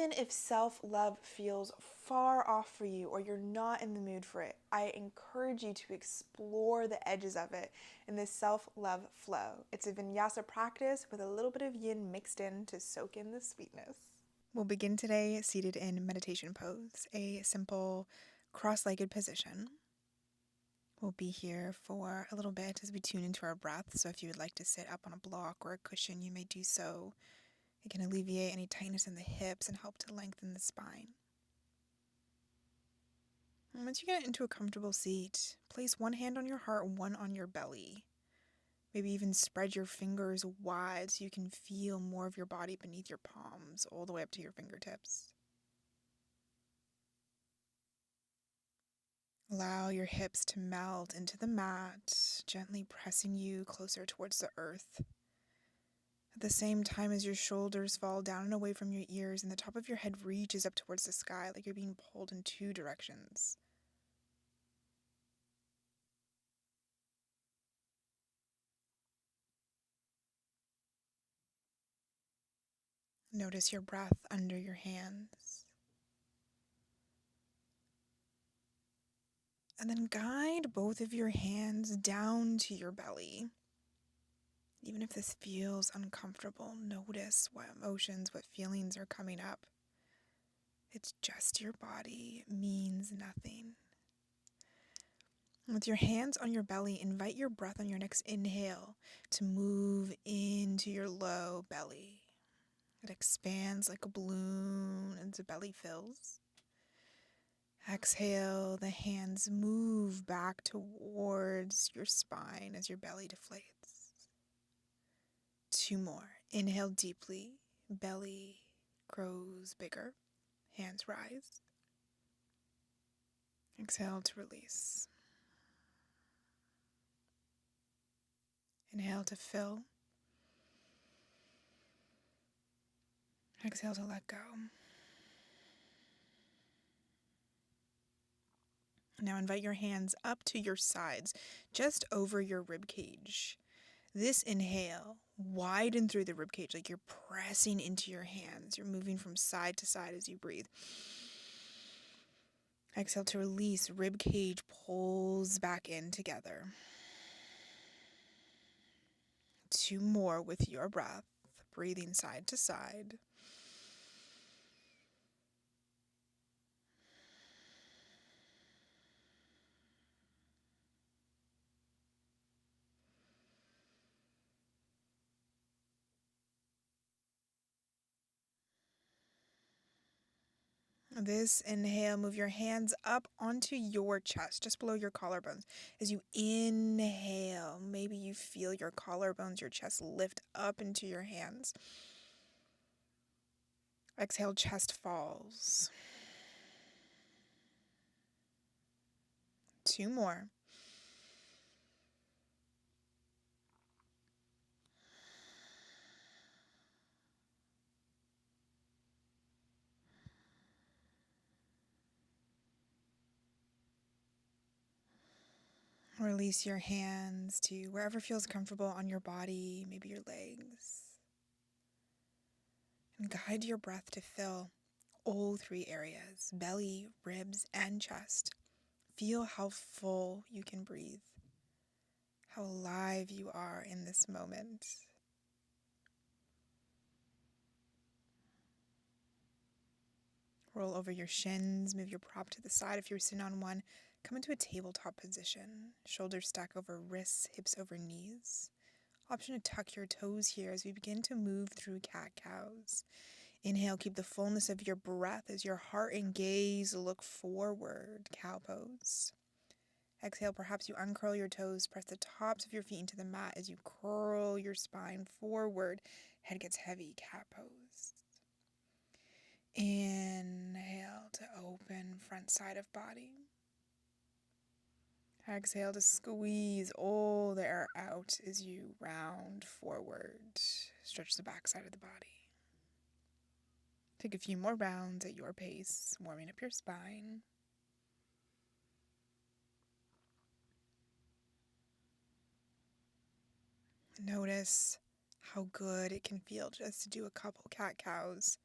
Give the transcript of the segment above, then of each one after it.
Even if self-love feels far off for you or you're not in the mood for it, I encourage you to explore the edges of it in this self-love flow. It's a vinyasa practice with a little bit of yin mixed in to soak in the sweetness. We'll begin today seated in meditation pose, a simple cross-legged position. We'll be here for a little bit as we tune into our breath, so if you would like to sit up on a block or a cushion, you may do so. It can alleviate any tightness in the hips and help to lengthen the spine. And once you get into a comfortable seat, place one hand on your heart, one on your belly. Maybe even spread your fingers wide so you can feel more of your body beneath your palms, all the way up to your fingertips. Allow your hips to melt into the mat, gently pressing you closer towards the earth. At the same time as your shoulders fall down and away from your ears and the top of your head reaches up towards the sky like you're being pulled in two directions. Notice your breath under your hands. And then guide both of your hands down to your belly. Even if this feels uncomfortable, notice what emotions, what feelings are coming up. It's just your body. It means nothing. With your hands on your belly, invite your breath on your next inhale to move into your low belly. It expands like a balloon as the belly fills. Exhale, the hands move back towards your spine as your belly deflates. Two more. Inhale deeply, belly grows bigger, hands rise. Exhale to release. Inhale to fill. Exhale to let go. Now invite your hands up to your sides, just over your rib cage. This inhale, widen through the rib cage like you're pressing into your hands. You're moving from side to side as you breathe. Exhale to release. Rib cage pulls back in together. Two more with your breath, breathing side to side. This inhale, move your hands up onto your chest, just below your collarbones. As you inhale, maybe you feel your collarbones, your chest lift up into your hands. Exhale, chest falls. Two more. Release your hands to wherever feels comfortable on your body, maybe your legs. And guide your breath to fill all three areas, belly, ribs, and chest. Feel how full you can breathe, how alive you are in this moment. Roll over your shins, move your prop to the side if you're sitting on one. Come into a tabletop position, shoulders stack over wrists, hips over knees. Option to tuck your toes here as we begin to move through cat-cows. Inhale, keep the fullness of your breath as your heart and gaze look forward, cow pose. Exhale, perhaps you uncurl your toes, press the tops of your feet into the mat as you curl your spine forward. Head gets heavy, cat pose. Inhale to open front side of body. Exhale to squeeze all the air out as you round forward. Stretch the back side of the body. Take a few more rounds at your pace, warming up your spine. Notice how good it can feel just to do a couple cat-cows.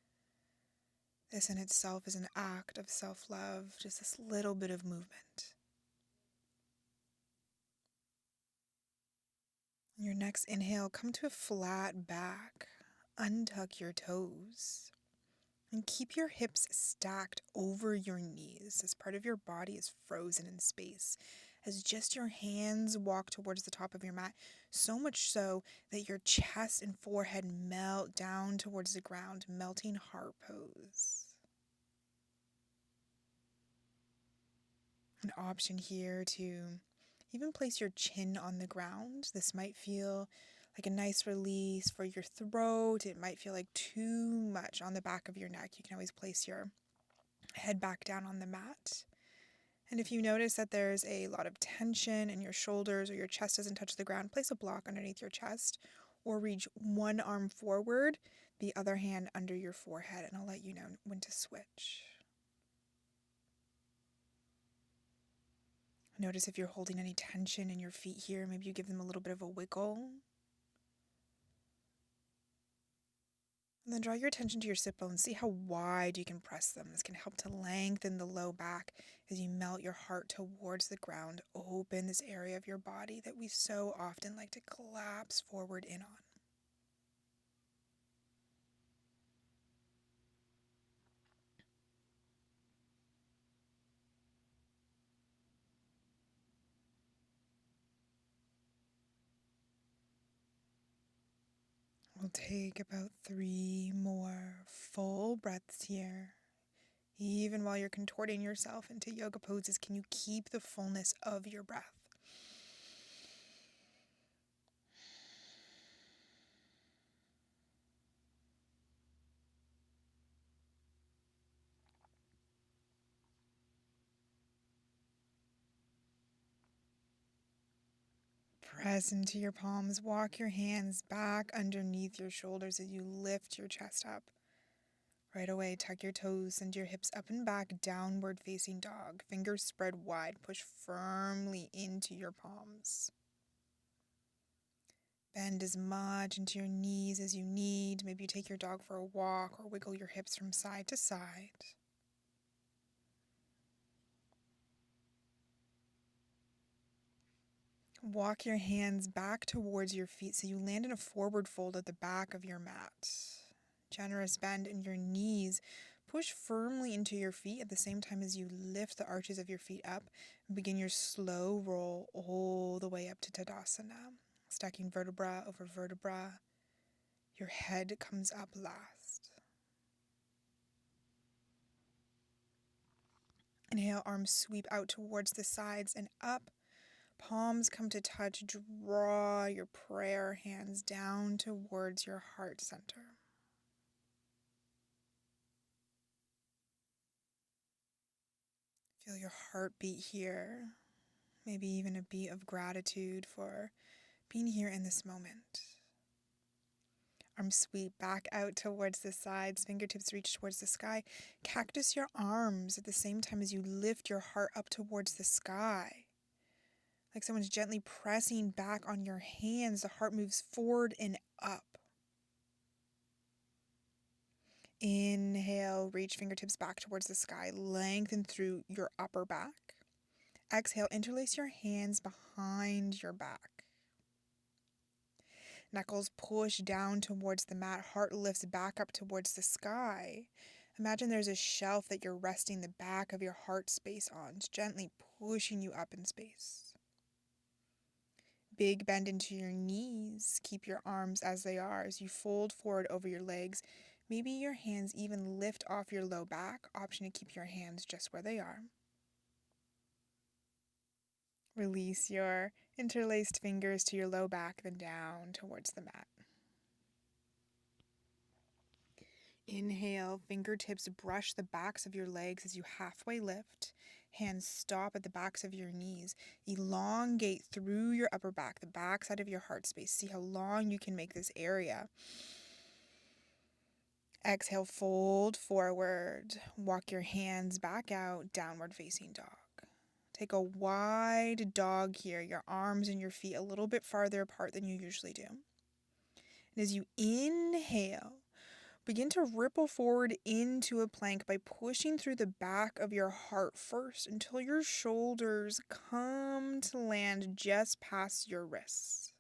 This in itself is an act of self-love, just this little bit of movement. On your next inhale, come to a flat back. Untuck your toes. And keep your hips stacked over your knees as part of your body is frozen in space. As just your hands walk towards the top of your mat, so much so that your chest and forehead melt down towards the ground, melting heart pose. An option here to even place your chin on the ground. This might feel like a nice release for your throat. It might feel like too much on the back of your neck. You can always place your head back down on the mat. And if you notice that there's a lot of tension in your shoulders or your chest doesn't touch the ground, place a block underneath your chest or reach one arm forward, the other hand under your forehead, and I'll let you know when to switch. Notice if you're holding any tension in your feet here, maybe you give them a little bit of a wiggle. And then draw your attention to your sit bones. See how wide you can press them. This can help to lengthen the low back as you melt your heart towards the ground. Open this area of your body that we so often like to collapse forward in on. We'll take about 3 more full breaths here. Even while you're contorting yourself into yoga poses, can you keep the fullness of your breath? Press into your palms. Walk your hands back underneath your shoulders as you lift your chest up. Right away, tuck your toes, send your hips up and back, downward facing dog. Fingers spread wide, push firmly into your palms. Bend as much into your knees as you need. Maybe you take your dog for a walk or wiggle your hips from side to side. Walk your hands back towards your feet so you land in a forward fold at the back of your mat. Generous bend in your knees. Push firmly into your feet at the same time as you lift the arches of your feet up and begin your slow roll all the way up to Tadasana. Stacking vertebra over vertebra. Your head comes up last. Inhale, arms sweep out towards the sides and up. Palms come to touch. Draw your prayer hands down towards your heart center. Feel your heartbeat here. Maybe even a beat of gratitude for being here in this moment. Arms sweep back out towards the sides. Fingertips reach towards the sky. Cactus your arms at the same time as you lift your heart up towards the sky. Like someone's gently pressing back on your hands, the heart moves forward and up. Inhale, reach fingertips back towards the sky, lengthen through your upper back. Exhale, interlace your hands behind your back. Knuckles push down towards the mat, heart lifts back up towards the sky. Imagine there's a shelf that you're resting the back of your heart space on, it's gently pushing you up in space. Big bend into your knees. Keep your arms as they are as you fold forward over your legs. Maybe your hands even lift off your low back. Option to keep your hands just where they are. Release your interlaced fingers to your low back, then down towards the mat. Inhale, fingertips brush the backs of your legs as you halfway lift. Hands stop at the backs of your knees. Elongate through your upper back, the backside of your heart space. See how long you can make this area. Exhale, fold forward. Walk your hands back out, downward facing dog. Take a wide dog here, your arms and your feet a little bit farther apart than you usually do. And as you inhale, Begin to ripple forward into a plank by pushing through the back of your heart first until your shoulders come to land just past your wrists.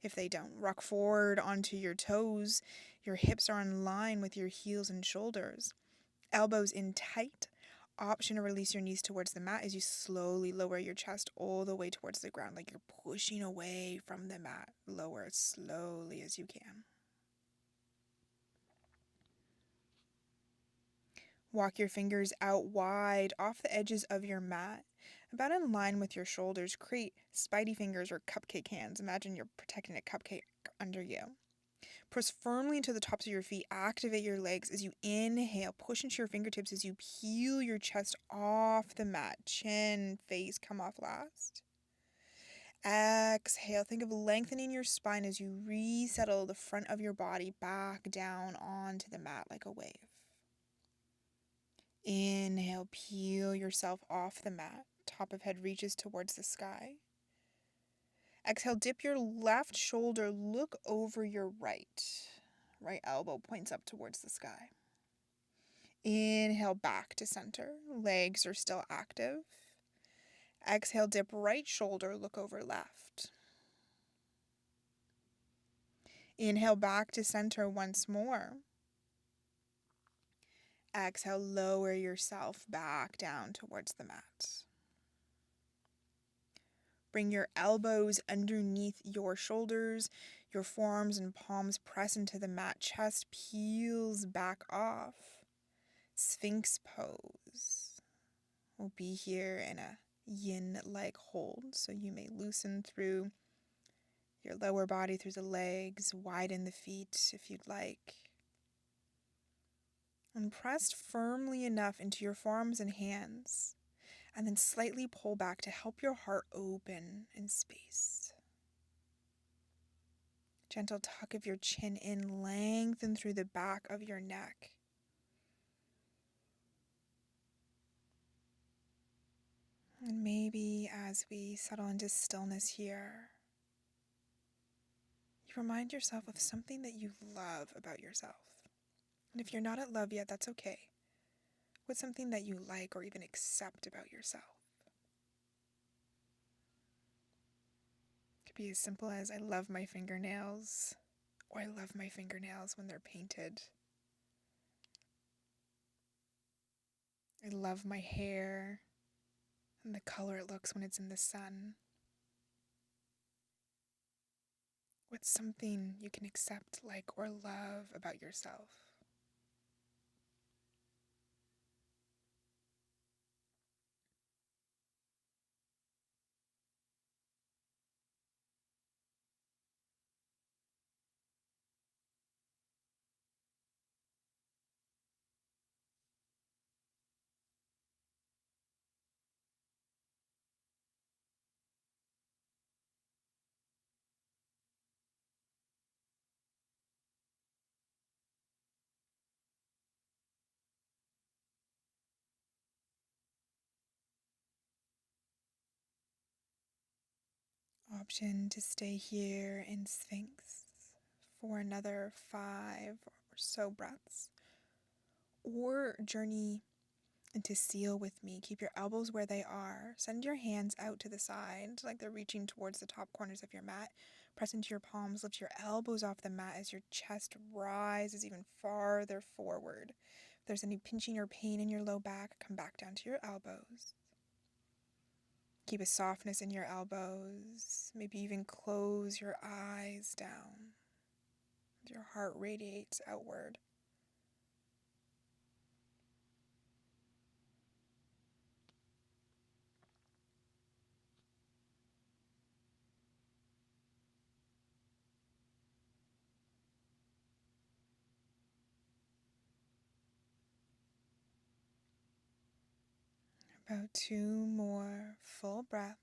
If they don't, rock forward onto your toes. Your hips are in line with your heels and shoulders. Elbows in tight. Option to release your knees towards the mat as you slowly lower your chest all the way towards the ground, like you're pushing away from the mat. Lower as slowly as you can. Walk your fingers out wide off the edges of your mat, about in line with your shoulders. Create spidey fingers or cupcake hands. Imagine you're protecting a cupcake under you. Press firmly into the tops of your feet. Activate your legs as you inhale. Push into your fingertips as you peel your chest off the mat. Chin, face come off last. Exhale. Think of lengthening your spine as you resettle the front of your body back down onto the mat like a wave. Inhale, peel yourself off the mat. Top of head reaches towards the sky. Exhale, dip your left shoulder, look over your right. Right elbow points up towards the sky. Inhale, back to center. Legs are still active. Exhale, dip right shoulder, look over left. Inhale, back to center once more. Exhale, lower yourself back down towards the mat. Bring your elbows underneath your shoulders. Your forearms and palms press into the mat. Chest peels back off. Sphinx pose. We'll be here in a yin-like hold, so you may loosen through your lower body, through the legs, widen the feet if you'd like. And press firmly enough into your forearms and hands, and then slightly pull back to help your heart open in space. Gentle tuck of your chin in, lengthen through the back of your neck. And maybe as we settle into stillness here, you remind yourself of something that you love about yourself. And if you're not at love yet, that's okay. What's something that you like or even accept about yourself? It could be as simple as I love my fingernails, or I love my fingernails when they're painted. I love my hair and the color it looks when it's in the sun. What's something you can accept, like, or love about yourself? Option to stay here in Sphinx for another 5 or so breaths, or journey into seal with me. Keep your elbows where they are. Send your hands out to the side like they're reaching towards the top corners of your mat. Press into your palms. Lift your elbows off the mat as your chest rises even farther forward. If there's any pinching or pain in your low back, come back down to your elbows. Keep a softness in your elbows. Maybe even close your eyes down. Your heart radiates outward. About 2 more full breaths.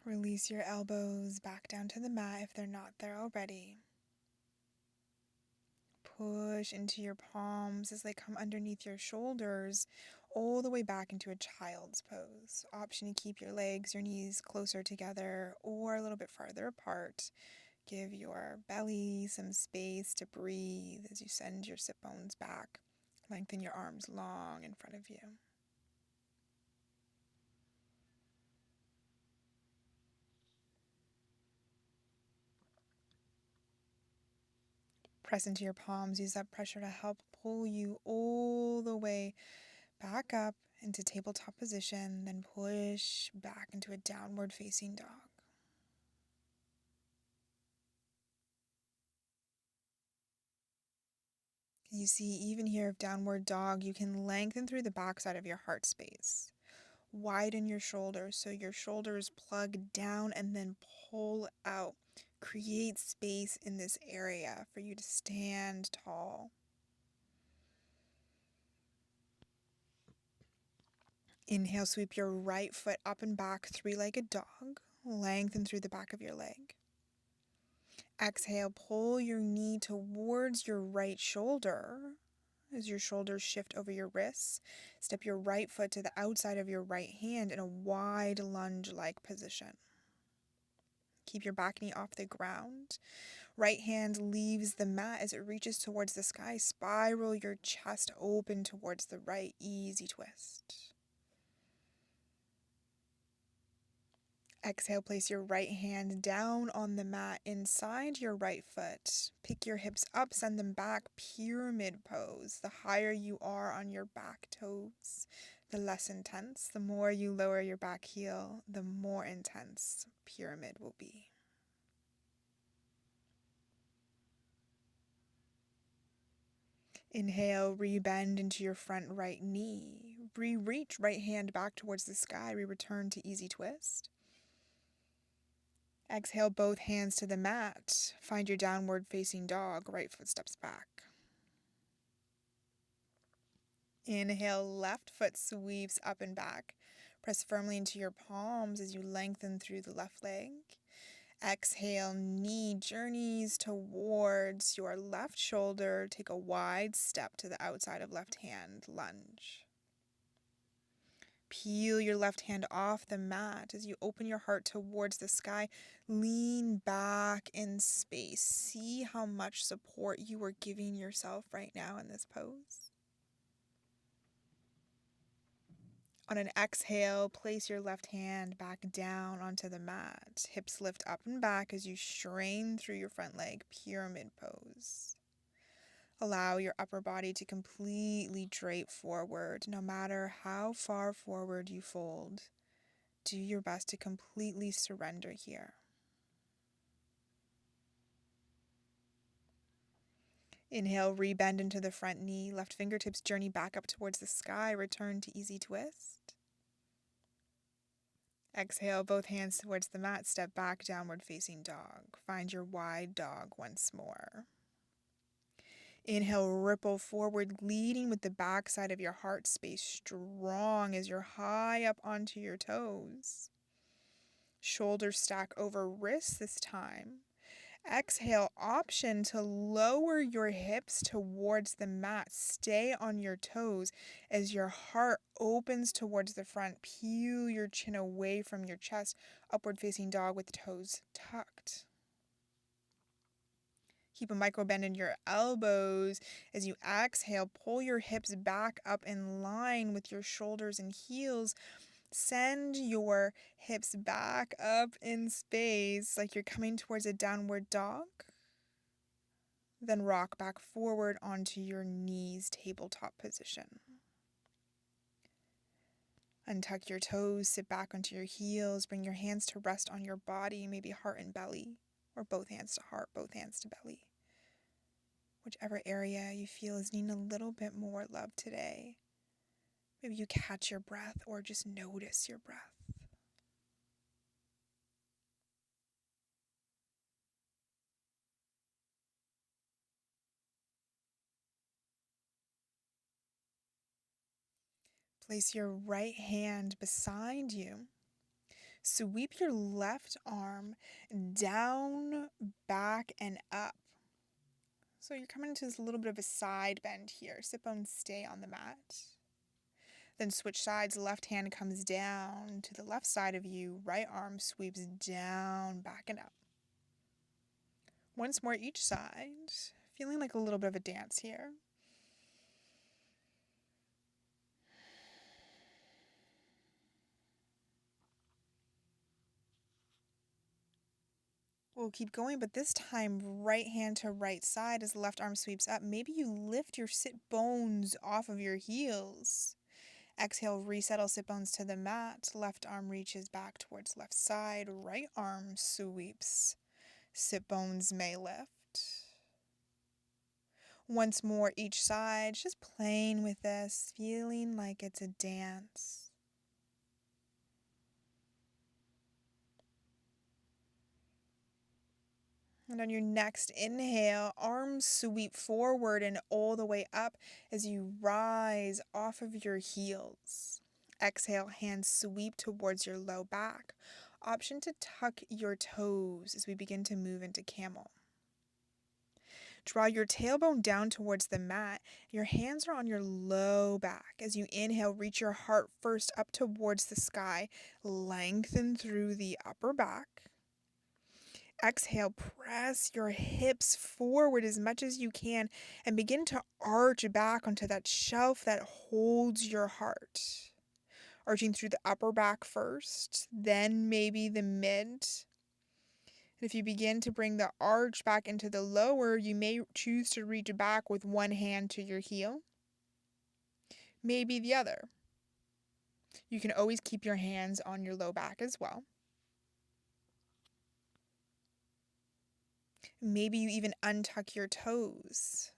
Release your elbows back down to the mat if they're not there already. push into your palms as they come underneath your shoulders, all the way back into a child's pose. Option to keep your legs, your knees closer together or a little bit farther apart. Give your belly some space to breathe as you send your sit bones back. Lengthen your arms long in front of you. Press into your palms. Use that pressure to help pull you all the way back up into tabletop position, then push back into a downward facing dog. You see, even here of downward dog, you can lengthen through the backside of your heart space. Widen your shoulders so your shoulders plug down and then pull out. Create space in this area for you to stand tall. Inhale, sweep your right foot up and back, three-legged dog. Lengthen through the back of your leg. Exhale, pull your knee towards your right shoulder as your shoulders shift over your wrists. Step your right foot to the outside of your right hand in a wide lunge-like position. Keep your back knee off the ground. Right hand leaves the mat as it reaches towards the sky. Spiral your chest open towards the right. Easy twist. Exhale, place your right hand down on the mat inside your right foot. Pick your hips up, send them back, pyramid pose. The higher you are on your back toes, the less intense. The more you lower your back heel, the more intense pyramid will be. Inhale, rebend into your front right knee. Re-reach right hand back towards the sky. Re-return to easy twist. Exhale, both hands to the mat. Find your downward facing dog. Right foot steps back. Inhale, left foot sweeps up and back. Press firmly into your palms as you lengthen through the left leg. Exhale, knee journeys towards your left shoulder. Take a wide step to the outside of left hand. Lunge. Peel your left hand off the mat as you open your heart towards the sky. Lean back in space. See how much support you are giving yourself right now in this pose. On an exhale, place your left hand back down onto the mat. Hips lift up and back as you strain through your front leg. Pyramid pose. Allow your upper body to completely drape forward, no matter how far forward you fold. Do your best to completely surrender here. Inhale, rebend into the front knee. Left fingertips journey back up towards the sky. Return to easy twist. Exhale, both hands towards the mat. Step back, downward facing dog. Find your wide dog once more. Inhale, ripple forward, leading with the backside of your heart space strong as you're high up onto your toes. Shoulders stack over wrists this time. Exhale, option to lower your hips towards the mat. Stay on your toes as your heart opens towards the front. Peel your chin away from your chest. Upward facing dog with toes tucked. Keep a micro bend in your elbows as you exhale. Pull your hips back up in line with your shoulders and heels. Send your hips back up in space like you're coming towards a downward dog. Then rock back forward onto your knees, tabletop position. Untuck your toes, sit back onto your heels, bring your hands to rest on your body, maybe heart and belly, or both hands to heart, both hands to belly. Whichever area you feel is needing a little bit more love today. Maybe you catch your breath or just notice your breath. Place your right hand beside you. Sweep your left arm down, back, and up. So you're coming into this little bit of a side bend here. Sit bones stay on the mat. Then switch sides. Left hand comes down to the left side of you. Right arm sweeps down, back and up. Once more each side. Feeling like a little bit of a dance here. We'll keep going, but this time right hand to right side as the left arm sweeps up. Maybe you lift your sit bones off of your heels. Exhale, resettle sit bones to the mat. Left arm reaches back towards left side. Right arm sweeps. Sit bones may lift. Once more each side, just playing with this, feeling like it's a dance. And on your next inhale, arms sweep forward and all the way up as you rise off of your heels. Exhale, hands sweep towards your low back. Option to tuck your toes as we begin to move into camel. Draw your tailbone down towards the mat. Your hands are on your low back. As you inhale, reach your heart first up towards the sky. Lengthen through the upper back. Exhale, press your hips forward as much as you can and begin to arch back onto that shelf that holds your heart. Arching through the upper back first, then maybe the mid. And if you begin to bring the arch back into the lower, you may choose to reach back with one hand to your heel, maybe the other. You can always keep your hands on your low back as well. Maybe you even untuck your toes.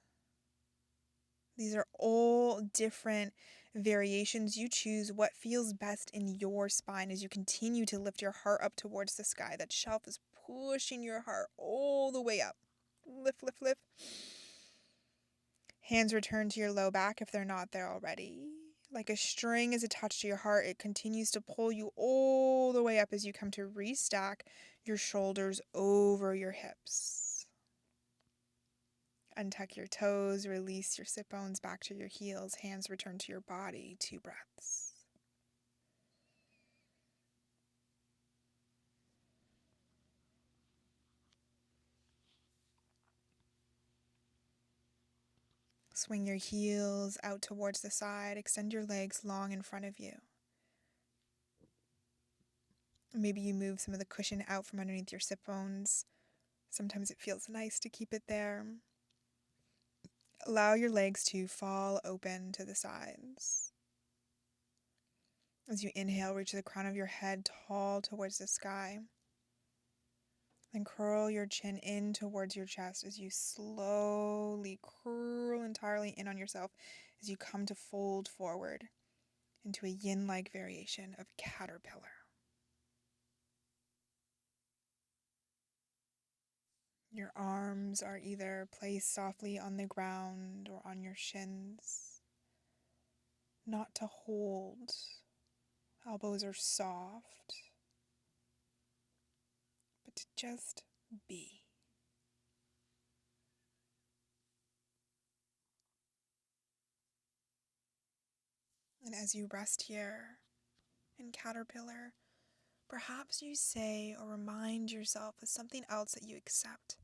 These are all different variations. You choose what feels best in your spine as you continue to lift your heart up towards the sky. That shelf is pushing your heart all the way up. Lift, lift, lift. Hands return to your low back if they're not there already. Like a string is attached to your heart, it continues to pull you all the way up as you come to restack your shoulders over your hips. Untuck your toes, release your sit bones back to your heels, hands return to your body, 2 breaths. Swing your heels out towards the side, extend your legs long in front of you. Maybe you move some of the cushion out from underneath your sit bones. Sometimes it feels nice to keep it there. Allow your legs to fall open to the sides. As you inhale, reach the crown of your head tall towards the sky. Then curl your chin in towards your chest as you slowly curl entirely in on yourself as you come to fold forward into a yin-like variation of caterpillar. Your arms are either placed softly on the ground or on your shins. Not to hold. Elbows are soft. But to just be. And as you rest here in caterpillar, perhaps you say or remind yourself of something else that you accept,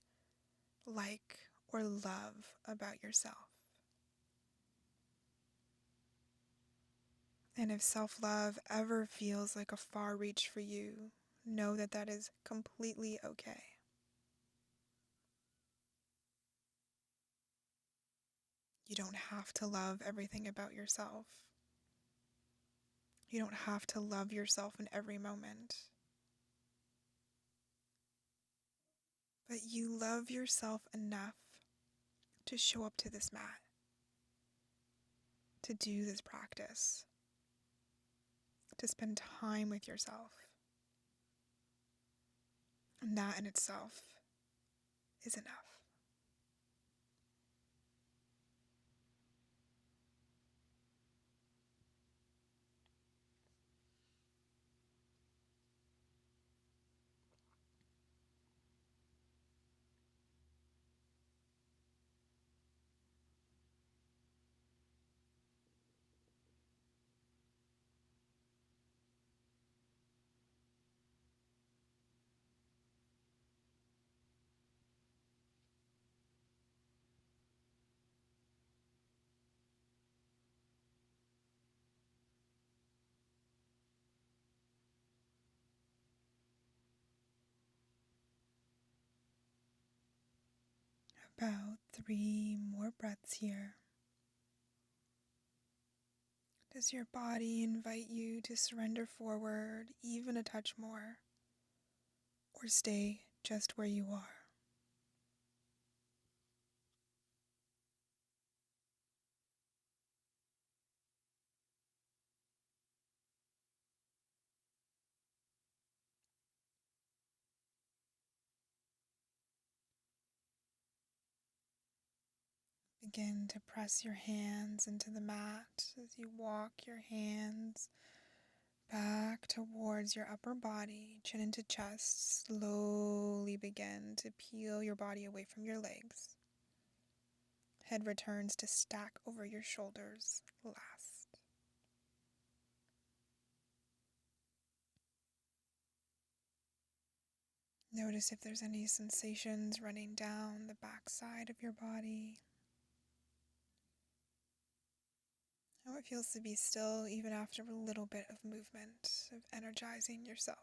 like, or love about yourself. And if self-love ever feels like a far reach for you, know that that is completely okay. You don't have to love everything about yourself. You don't have to love yourself in every moment. But you love yourself enough to show up to this mat, to do this practice, to spend time with yourself. And that in itself is enough. About 3 more breaths here. Does your body invite you to surrender forward even a touch more, or stay just where you are? Begin to press your hands into the mat as you walk your hands back towards your upper body, chin into chest. Slowly begin to peel your body away from your legs. Head returns to stack over your shoulders last. Notice if there's any sensations running down the back side of your body. How it feels to be still even after a little bit of movement, of energizing yourself.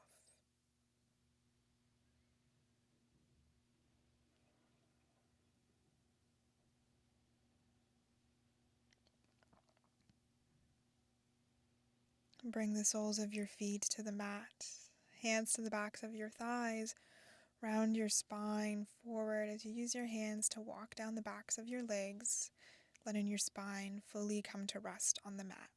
Bring the soles of your feet to the mat, hands to the backs of your thighs, round your spine forward as you use your hands to walk down the backs of your legs, letting your spine fully come to rest on the mat.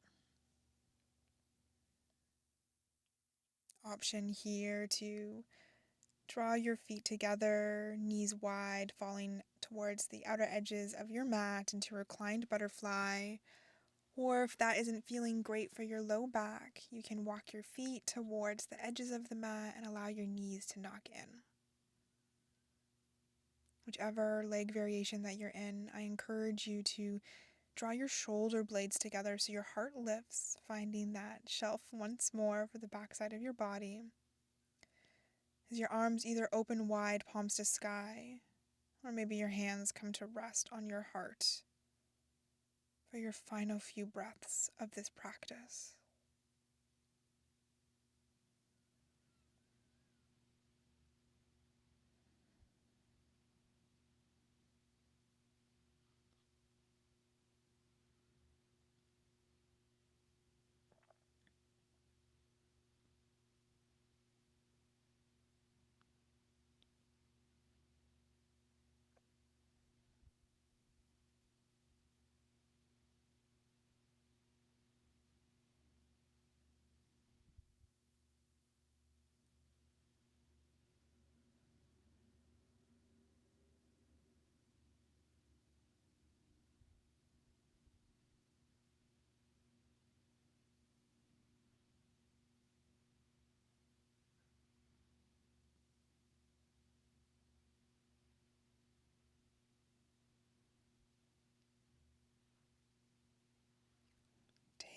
Option here to draw your feet together, knees wide, falling towards the outer edges of your mat into reclined butterfly. Or if that isn't feeling great for your low back, you can walk your feet towards the edges of the mat and allow your knees to knock in. Whichever leg variation that you're in, I encourage you to draw your shoulder blades together so your heart lifts, finding that shelf once more for the backside of your body. As your arms either open wide, palms to sky, or maybe your hands come to rest on your heart for your final few breaths of this practice.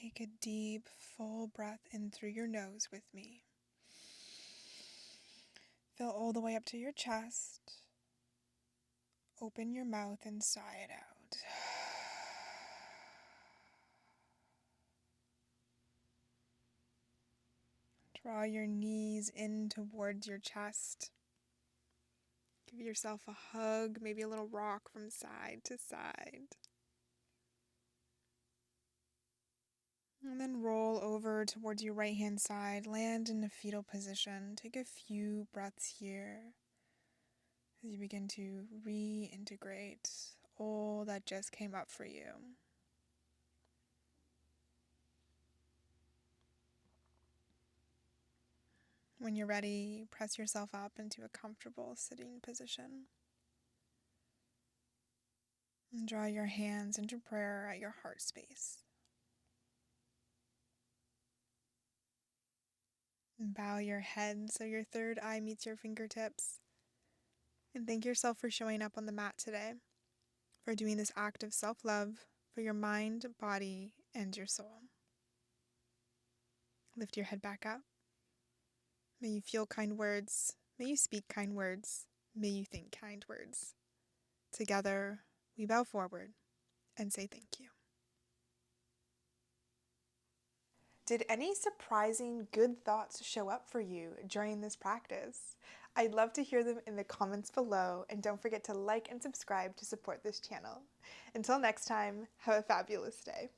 Take a deep, full breath in through your nose with me. Fill all the way up to your chest. Open your mouth and sigh it out. Draw your knees in towards your chest. Give yourself a hug, maybe a little rock from side to side. And then roll over towards your right hand side. Land in a fetal position. Take a few breaths here as you begin to reintegrate all that just came up for you. When you're ready, press yourself up into a comfortable sitting position. And draw your hands into prayer at your heart space. And bow your head so your third eye meets your fingertips. And thank yourself for showing up on the mat today, for doing this act of self-love for your mind, body, and your soul. Lift your head back up. May you feel kind words. May you speak kind words. May you think kind words. Together, we bow forward and say thank you. Did any surprising good thoughts show up for you during this practice? I'd love to hear them in the comments below, and don't forget to like and subscribe to support this channel. Until next time, have a fabulous day.